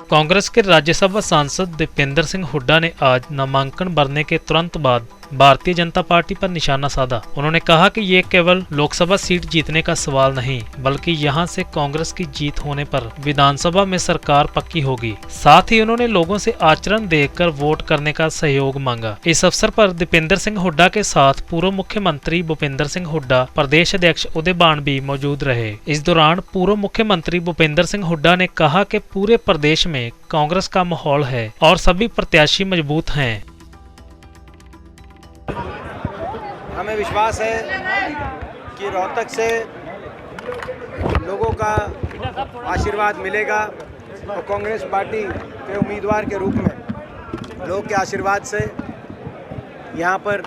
कांग्रेस के राज्यसभा सांसद दीपेंद्र सिंह हुड्डा ने आज नामांकन भरने के तुरंत बाद भारतीय जनता पार्टी पर निशाना साधा। उन्होंने कहा कि ये केवल लोकसभा सीट जीतने का सवाल नहीं, बल्कि यहां से कांग्रेस की जीत होने पर विधानसभा में सरकार पक्की होगी। साथ ही उन्होंने लोगों से आचरण देखकर वोट करने का सहयोग मांगा। इस अवसर पर दीपेंद्र सिंह हुड्डा के साथ पूर्व मुख्यमंत्री भूपेंद्र सिंह हुड्डा, प्रदेश अध्यक्ष उदय बाण भी मौजूद रहे। इस दौरान पूर्व मुख्यमंत्री भूपेंद्र सिंह हुड्डा ने कहा कि पूरे प्रदेश में कांग्रेस का माहौल है और सभी प्रत्याशी मजबूत हैं। हमें विश्वास है कि रोहतक से लोगों का आशीर्वाद मिलेगा और कांग्रेस पार्टी के उम्मीदवार के रूप में लोगों के आशीर्वाद से यहाँ पर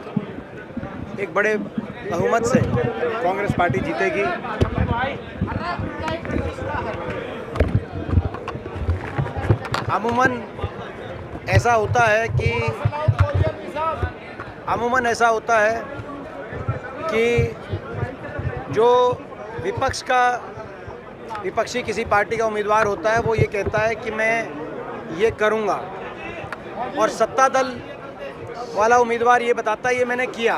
एक बड़े बहुमत से कांग्रेस पार्टी जीतेगी। अमूमन ऐसा होता है कि जो विपक्षी किसी पार्टी का उम्मीदवार होता है वो ये कहता है कि मैं ये करूँगा, और सत्ता दल वाला उम्मीदवार ये बताता है ये मैंने किया।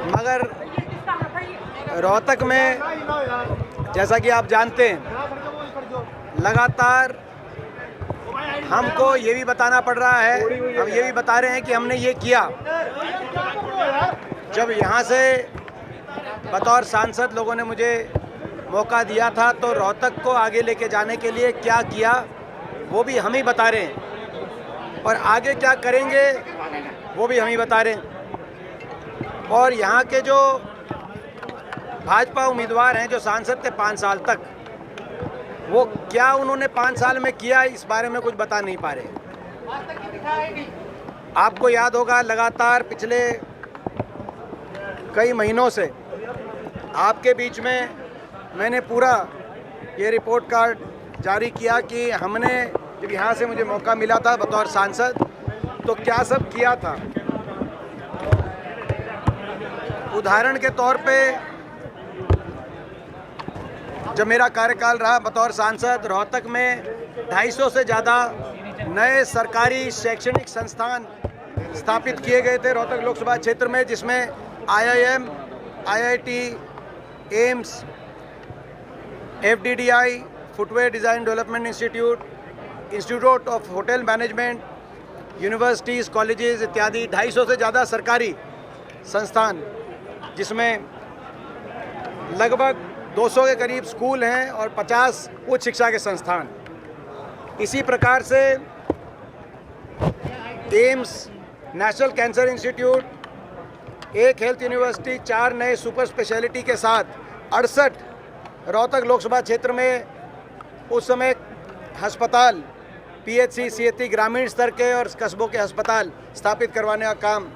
मगर रोहतक में जैसा कि आप जानते हैं, लगातार हमको ये भी बताना पड़ रहा है, हम ये भी बता रहे हैं कि हमने ये किया। जब यहाँ से बतौर सांसद लोगों ने मुझे मौका दिया था तो रोहतक को आगे लेके जाने के लिए क्या किया वो भी हम ही बता रहे हैं, और आगे क्या करेंगे वो भी हम ही बता रहे हैं। और यहाँ के जो भाजपा उम्मीदवार हैं जो सांसद थे 5 साल तक, वो क्या उन्होंने 5 साल में किया इस बारे में कुछ बता नहीं पा रहे। आपको याद होगा लगातार पिछले कई महीनों से आपके बीच में मैंने पूरा ये रिपोर्ट कार्ड जारी किया कि हमने जब यहाँ से मुझे मौका मिला था बतौर सांसद तो क्या सब किया था। उदाहरण के तौर पे जब मेरा कार्यकाल रहा बतौर सांसद, रोहतक में 250 से ज़्यादा नए सरकारी शैक्षणिक संस्थान स्थापित किए गए थे रोहतक लोकसभा क्षेत्र में, जिसमें IIM, IIT, AIIMS, FDDI, footwear design development institute of hotel management, universities, colleges इत्यादि 250 से ज़्यादा सरकारी संस्थान, जिसमें लगभग 200 के करीब स्कूल हैं और 50 उच्च शिक्षा के संस्थान। इसी प्रकार से एम्स, नेशनल कैंसर इंस्टीट्यूट, एक हेल्थ यूनिवर्सिटी, 4 नए सुपर स्पेशलिटी के साथ 68 रोहतक लोकसभा क्षेत्र में उस समय अस्पताल, PHC, CHC ग्रामीण स्तर के और कस्बों के अस्पताल स्थापित करवाने का काम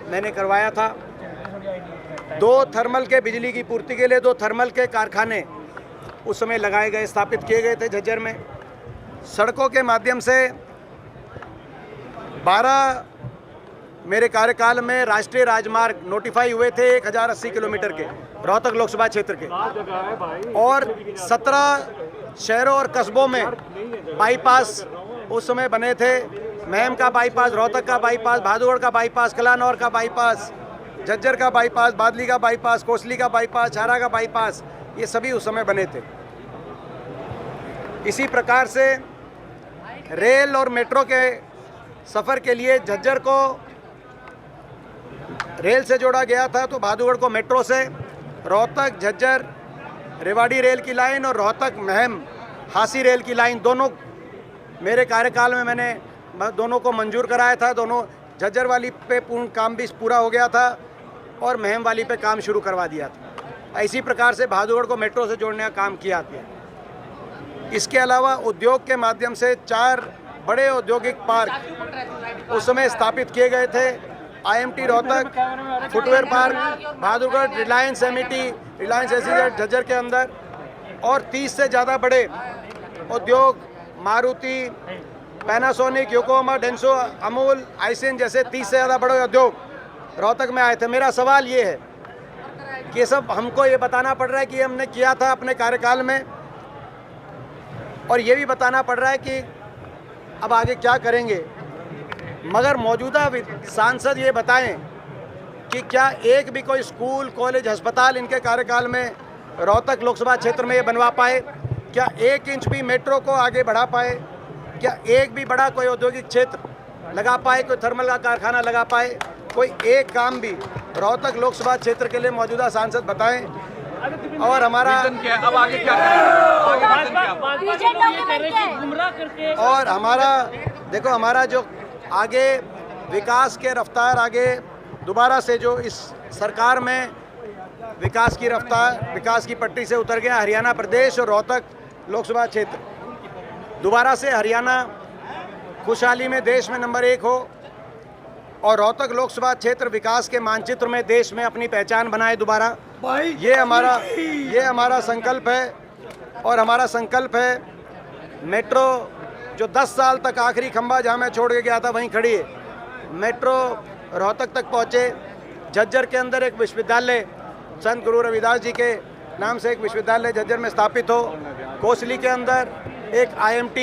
मैंने करवाया था। 2 थर्मल के बिजली की पूर्ति के लिए 2 थर्मल के कारखाने उस समय लगाए गए, स्थापित किए गए थे झज्जर में। सड़कों के माध्यम से 12 मेरे कार्यकाल में राष्ट्रीय राजमार्ग नोटिफाई हुए थे 1080 किलोमीटर के रोहतक लोकसभा क्षेत्र के, और 17 शहरों और कस्बों में बाईपास उस समय बने थे। महम का बाईपास, रोहतक का बाईपास, भादुगढ़ का बाईपास, कलानौर का बाईपास, झज्जर का बाईपास, बादली का बाईपास, कोसली का बाईपास, छारा का बाईपास, ये सभी उस समय बने थे। इसी प्रकार से रेल और मेट्रो के सफ़र के लिए झज्जर को रेल से जोड़ा गया था, तो भादुगढ़ को मेट्रो से, रोहतक झज्जर रेवाड़ी रेल की लाइन और रोहतक महम हासी रेल की लाइन, दोनों मेरे कार्यकाल में मैंने दोनों को मंजूर कराया था। दोनों झज्जर वाली पे पूर्ण काम भी पूरा हो गया था और महम वाली पे काम शुरू करवा दिया था। इसी प्रकार से भादुगढ़ को मेट्रो से जोड़ने का काम किया था। इसके अलावा उद्योग के माध्यम से 4 बड़े औद्योगिक पार्क उस समय स्थापित किए गए थे। IMT Rohtak, footwear park, Bhadugarh, Reliance Amity, Reliance SEZ Jhajjar के अंदर, और 30 से ज़्यादा बड़े उद्योग Maruti, Panasonic, Yokohama, Denso, Amul, Aisin जैसे 30 से ज़्यादा बड़े उद्योग रोहतक में आए थे। मेरा सवाल ये है कि सब हमको ये बताना पड़ रहा है कि हमने किया था अपने कार्यकाल में। और ये भी बताना पड़ रहा है कि अब आगे क्या करेंगे। मगर मौजूदा सांसद ये बताएं कि क्या एक भी कोई स्कूल, कॉलेज, अस्पताल इनके कार्यकाल में रोहतक लोकसभा क्षेत्र में ये बनवा पाए? क्या 1 इंच भी मेट्रो को आगे बढ़ा पाए? क्या एक भी बड़ा कोई औद्योगिक क्षेत्र लगा पाए, कोई थर्मल का कारखाना लगा पाए? कोई एक काम भी रोहतक लोकसभा क्षेत्र के लिए मौजूदा सांसद बताएं। और हमारा अब आगे क्या और हमारा देखो, हमारा जो आगे विकास के रफ्तार आगे दोबारा से जो इस सरकार में विकास की रफ्तार, विकास की पटरी से उतर गया हरियाणा प्रदेश और रोहतक लोकसभा क्षेत्र। दोबारा से हरियाणा खुशहाली में देश में नंबर 1 हो और रोहतक लोकसभा क्षेत्र विकास के मानचित्र में देश में अपनी पहचान बनाए दोबारा। ये हमारा संकल्प है। और हमारा संकल्प है मेट्रो जो 10 साल तक आखिरी खंभा जहाँ मैं छोड़ के गया था वहीं खड़ी है। मेट्रो रोहतक तक पहुँचे। झज्जर के अंदर एक विश्वविद्यालय संत गुरु रविदास जी के नाम से एक विश्वविद्यालय झज्जर में स्थापित हो। कोसली के अंदर एक IMT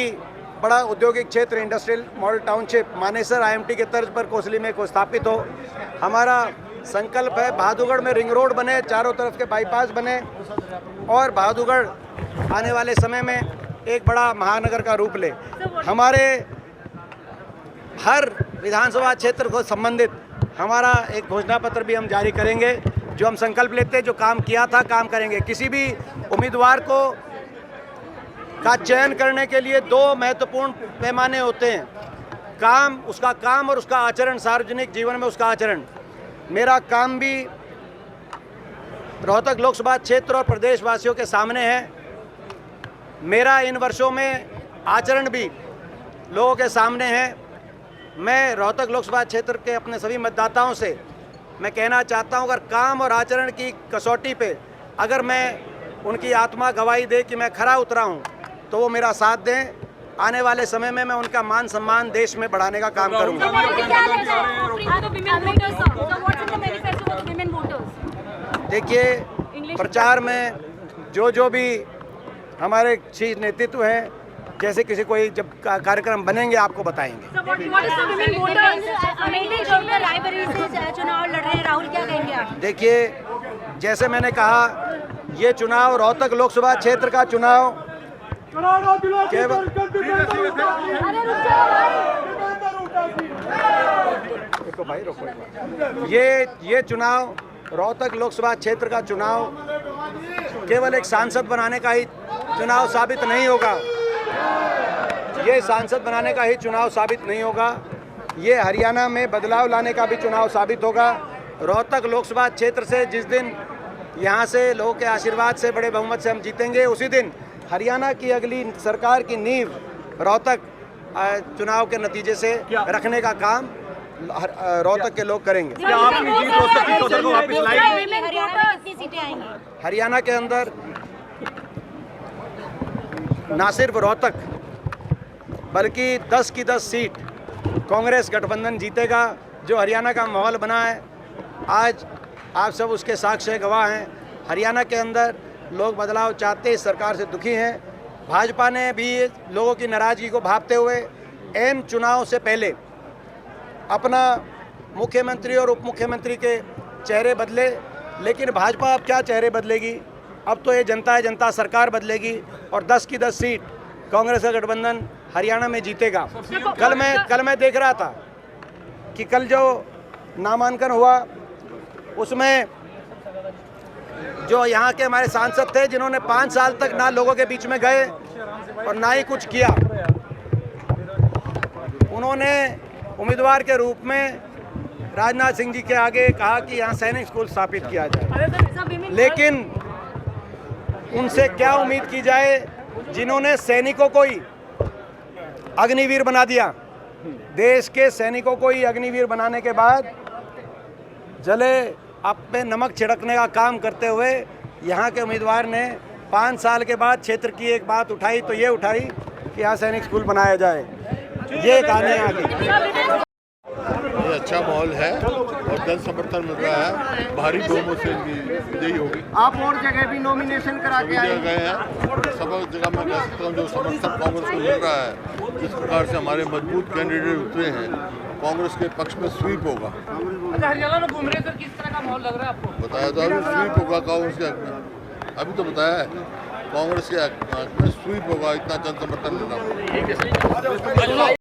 बड़ा औद्योगिक क्षेत्र, industrial model township Manesar IMT के तर्ज पर कोसली में को स्थापित हो। हमारा संकल्प है बहादुरगढ़ में रिंग रोड बने, चारों तरफ के बाईपास बने और बहादुरगढ़ आने वाले समय में एक बड़ा महानगर का रूप ले। हमारे हर विधानसभा क्षेत्र को संबंधित हमारा एक घोषणा पत्र भी हम जारी करेंगे, जो हम संकल्प लेते हैं, जो काम किया था काम करेंगे। किसी भी उम्मीदवार को का चयन करने के लिए 2 महत्वपूर्ण पैमाने होते हैं, काम, उसका काम और उसका आचरण, सार्वजनिक जीवन में उसका आचरण। मेरा काम भी रोहतक लोकसभा क्षेत्र और प्रदेशवासियों के सामने है। मेरा इन वर्षों में आचरण भी लोगों के सामने है। मैं रोहतक लोकसभा क्षेत्र के अपने सभी मतदाताओं से मैं कहना चाहता हूं, अगर काम और आचरण की कसौटी पे अगर मैं उनकी आत्मा गवाही दे कि मैं खरा उतरा हूं, तो वो मेरा साथ दें। आने वाले समय में मैं उनका मान सम्मान देश में बढ़ाने का काम करूंगा। देखिए, प्रचार में जो भी हमारे शीर्ष नेतृत्व हैं, जैसे किसी कोई जब कार्यक्रम बनेंगे आपको बताएंगे। चुनाव लड़ रहे हैं राहुल, क्या कहेंगे आप? देखिए, जैसे मैंने कहा, ये चुनाव रोहतक लोकसभा क्षेत्र का चुनाव केवल ये चुनाव रोहतक लोकसभा क्षेत्र का चुनाव केवल एक सांसद बनाने का ही चुनाव साबित नहीं होगा। ये सांसद बनाने का ही चुनाव साबित नहीं होगा, ये हरियाणा में बदलाव लाने का भी चुनाव साबित होगा। रोहतक लोकसभा क्षेत्र से जिस दिन यहाँ से लोगों के आशीर्वाद से बड़े बहुमत से हम जीतेंगे, उसी दिन हरियाणा की अगली सरकार की नींव रोहतक चुनाव के नतीजे से रखने का काम रोहतक के लोग करेंगे। क्या आपकी जीत रोहतक की चौधरी को वापस लाएगी? कितनी सीटें आएंगी? हरियाणा के अंदर ना सिर्फ रोहतक बल्कि 10 की 10 सीट कांग्रेस गठबंधन जीतेगा। जो हरियाणा का माहौल बना है आज आप सब उसके साक्ष्य गवाह हैं। हरियाणा के अंदर लोग बदलाव चाहते, इस सरकार से दुखी हैं। भाजपा ने भी लोगों की नाराज़गी को भांपते हुए एम चुनाव से पहले अपना मुख्यमंत्री और उप मुख्यमंत्री के चेहरे बदले, लेकिन भाजपा अब क्या चेहरे बदलेगी? अब तो ये जनता है, जनता सरकार बदलेगी और 10 की 10 सीट कांग्रेस का गठबंधन हरियाणा में जीतेगा। कल मैं देख रहा था कि कल जो नामांकन हुआ उसमें जो यहाँ के हमारे सांसद थे, जिन्होंने 5 साल तक ना लोगों के बीच में गए और ना ही कुछ किया, उन्होंने उम्मीदवार के रूप में राजनाथ सिंह जी के आगे कहा कि यहाँ सैनिक स्कूल स्थापित किया जाए। लेकिन उनसे क्या उम्मीद की जाए जिन्होंने सैनिकों को ही अग्निवीर बना दिया। देश के सैनिकों को ही अग्निवीर बनाने के बाद जले आप पे नमक छिड़कने का काम करते हुए यहाँ के उम्मीदवार ने 5 साल के बाद क्षेत्र की एक बात उठाई, तो ये उठाई कि यहाँ सैनिक स्कूल बनाया जाए। ये कहानी आगे। ये अच्छा माहौल है और और जन समर्थन मिल रहा है, भारी बहुमत से इनकी विजयी होगी। आप और जगह भी नॉमिनेशन करा के आए गए हैं, सब जगह मैं कह सकता हूँ जो समर्थन कांग्रेस को मिल रहा है, जिस प्रकार से हमारे मजबूत कैंडिडेट उतरे हैं, कांग्रेस के पक्ष में स्वीप होगा। अच्छा, हरियाणा में घूम रहे सर, किस तरह का माहौल लग रहा है आपको? बताया तो अभी स्वीप होगा कांग्रेस के हक में, अभी तो बताया है कांग्रेस के हक में स्वीप होगा, इतना जन समर्थन मिल रहा है।